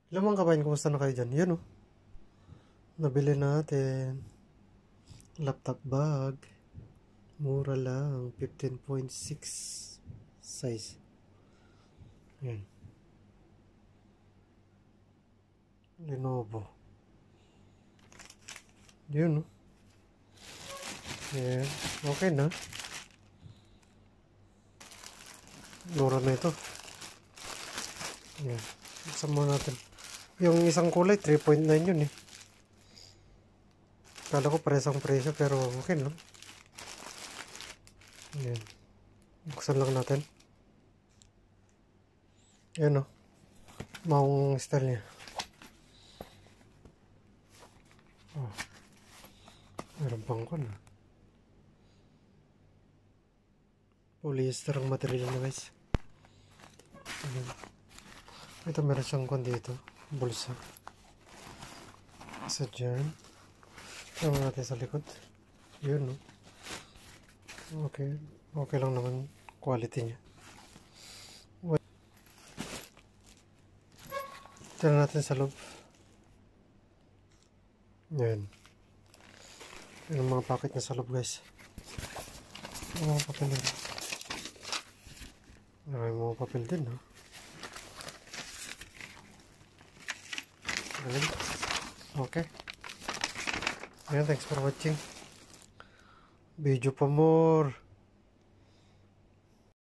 Hello mga kabayan, kumusta na kayo dyan? Yan o. Nabili natin. Laptop bag. Mura lang. 15.6 size. Yan. Lenovo. Yun o. Yan. Okay na. Mura na ito. Yan. Buksan mo natin. Yung isang kulay, 3.9 yun eh. Kala ko presang presyo pero okay lang. Yan. Buksan lang natin. Yan o. Maong style niya. Oh. Meron pang ko na. Polyester ang material na guys. Yan. Ito meron siyang kon dito. Bulsa. Isa dyan. Tama natin sa likod. Yun, no? Okay. Okay lang naman quality niya. Tira natin sa loob. Yan. Yan ang mga packet niya sa loob, guys. Mga papel din. May mga papel din, no? Okay. Ayan, thanks for watching. Video pa more.